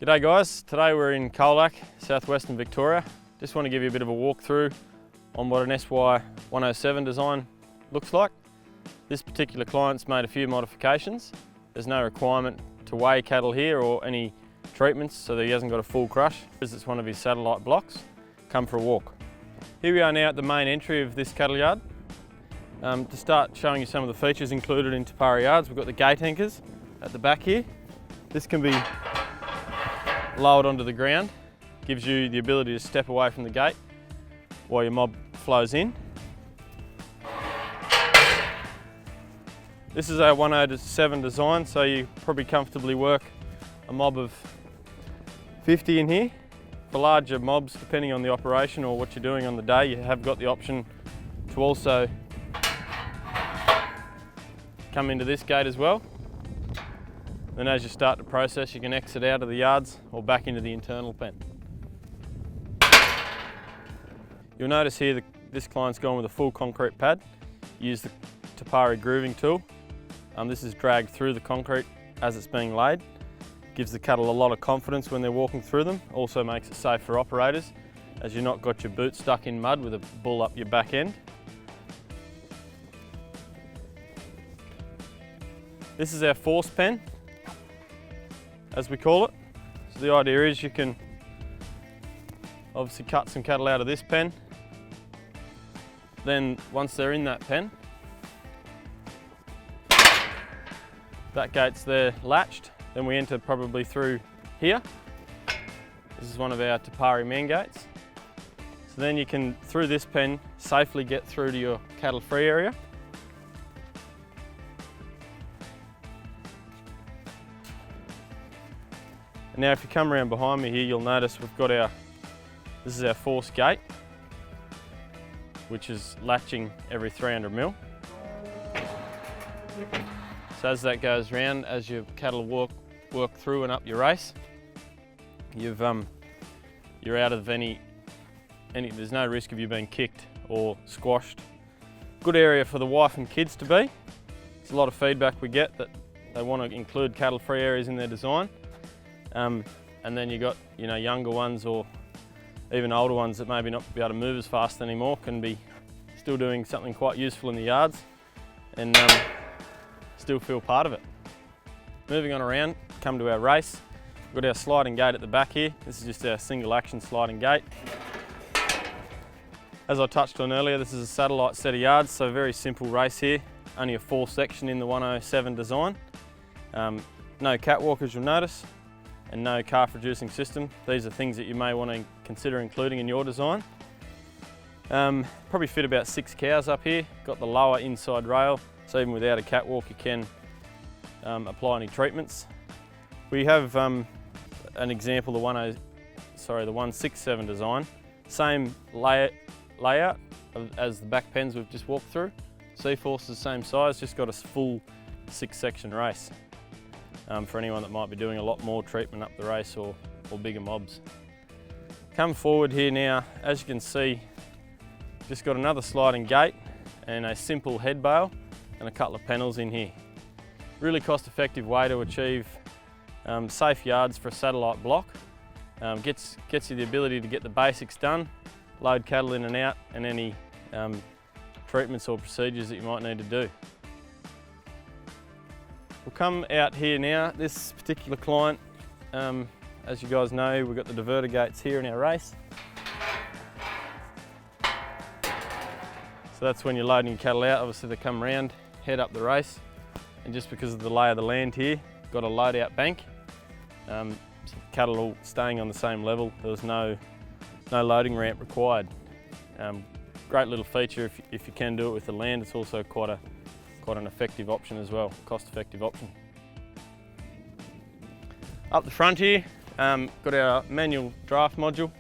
G'day guys, today we're in Colac, southwestern Victoria. Just want to give you a bit of a walkthrough on what an SY107 design looks like. This particular client's made a few modifications. There's no requirement to weigh cattle here or any treatments, so that he hasn't got a full crush. It's one of his satellite blocks. Come for a walk. Here we are now at the main entry of this cattle yard. To start showing you some of the features included in Pari yards, we've got the gate anchors at the back here. This can be lowered onto the ground, gives you the ability to step away from the gate while your mob flows in. This is our 107 design, so you probably comfortably work a mob of 50 in here. For larger mobs, depending on the operation or what you're doing on the day, you have got the option to also come into this gate as well. Then as you start the process, you can exit out of the yards or back into the internal pen. You'll notice here that this client's gone with a full concrete pad. Use the Pari grooving tool. This is dragged through the concrete as it's being laid. Gives the cattle a lot of confidence when they're walking through them. Also makes it safe for operators, as you've not got your boot stuck in mud with a bull up your back end. This is our force pen, as we call it. So the idea is you can obviously cut some cattle out of this pen. Then once they're in that pen, that gate's there latched. Then we enter probably through here. This is one of our Pari main gates. So then you can, through this pen, safely get through to your cattle free area. And now if you come around behind me here, you'll notice we've got this is our force gate, which is latching every 300 mil. So as that goes round, as your cattle work through and up your race, you're out of any, there's no risk of you being kicked or squashed. Good area for the wife and kids to be. It's a lot of feedback we get that they want to include cattle free areas in their design. And then you got younger ones or even older ones that maybe not be able to move as fast anymore, can be still doing something quite useful in the yards and still feel part of it. Moving on around, come to our race. We've got our sliding gate at the back here. This is just our single action sliding gate. As I touched on earlier, this is a satellite set of yards, so very simple race here. Only a 4 section in the 107 design. No catwalk, as you'll notice, and no calf reducing system. These are things that you may want to consider including in your design. Probably fit about 6 cows up here. Got the lower inside rail, so even without a catwalk you can apply any treatments. We have an example, the 167 design. Same layout as the back pens we've just walked through. C-force is the same size, just got a full 6-section race. For anyone that might be doing a lot more treatment up the race or bigger mobs. Come forward here now, as you can see, just got another sliding gate and a simple head bale and a couple of panels in here. Really cost-effective way to achieve safe yards for a satellite block. Gets you the ability to get the basics done, load cattle in and out, and any treatments or procedures that you might need to do. We'll come out here now. This particular client, as you guys know, we've got the diverter gates here in our race. So that's when you're loading your cattle out. Obviously they come around, head up the race, and just because of the lay of the land here, got a load out bank. So cattle all staying on the same level. There was no loading ramp required. Great little feature if you can do it with the land. It's also quite an effective option as well, cost-effective option. Up the front here, got our manual draft module.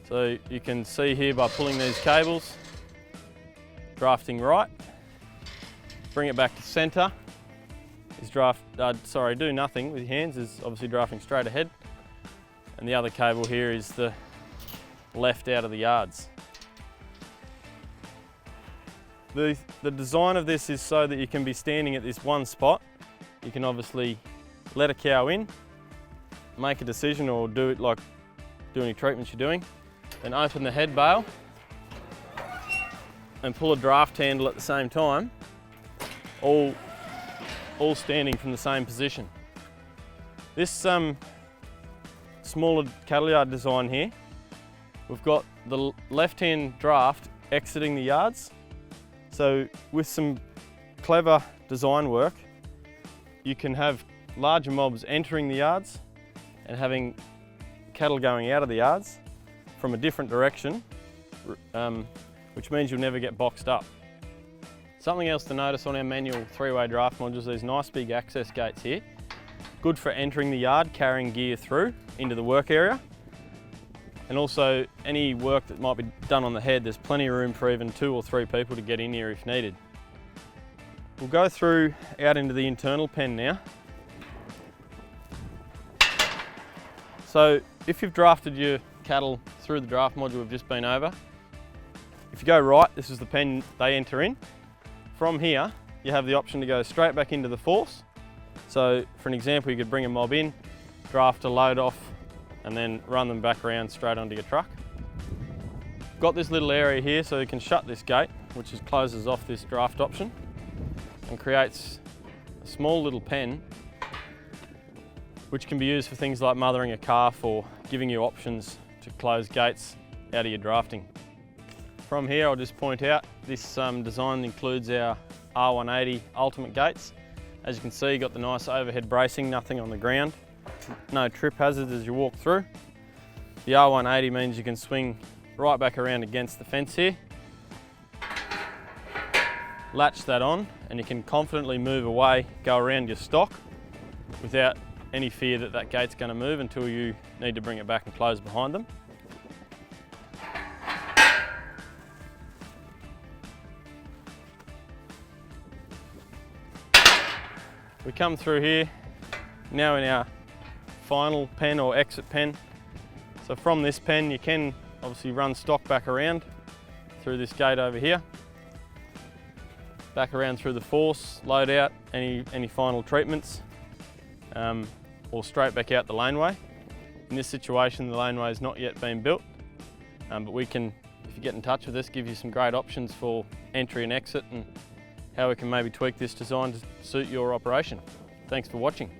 So you can see here by pulling these cables, drafting right, bring it back to centre, is do nothing with your hands, is obviously drafting straight ahead. And the other cable here is the left out of the yards. The design of this is so that you can be standing at this one spot. You can obviously let a cow in, make a decision or do any treatments you're doing, then open the head bale and pull a draft handle at the same time, all standing from the same position. This smaller cattle yard design here, we've got the left-hand draft exiting the yards. So with some clever design work, you can have larger mobs entering the yards and having cattle going out of the yards from a different direction, which means you'll never get boxed up. Something else to notice on our manual three-way draft modules, these nice big access gates here. Good for entering the yard, carrying gear through into the work area. And also any work that might be done on the head, there's plenty of room for even 2 or 3 people to get in here if needed. We'll go through out into the internal pen now. So if you've drafted your cattle through the draft module we've just been over, if you go right, this is the pen they enter in. From here, you have the option to go straight back into the force. So for an example, you could bring a mob in, draft a load off, and then run them back around straight onto your truck. Got this little area here so you can shut this gate, which closes off this draft option and creates a small little pen which can be used for things like mothering a calf or giving you options to close gates out of your drafting. From here, I'll just point out this design includes our R180 ultimate gates. As you can see, you've got the nice overhead bracing, nothing on the ground. No trip hazards as you walk through. The R180 means you can swing right back around against the fence here. Latch that on and you can confidently move away, go around your stock without any fear that that gate's going to move until you need to bring it back and close behind them. We come through here, now in our final pen or exit pen. So from this pen you can obviously run stock back around through this gate over here, back around through the force, load out any final treatments, or straight back out the laneway. In this situation the laneway has not yet been built, but we can, if you get in touch with us, give you some great options for entry and exit and how we can maybe tweak this design to suit your operation. Thanks for watching.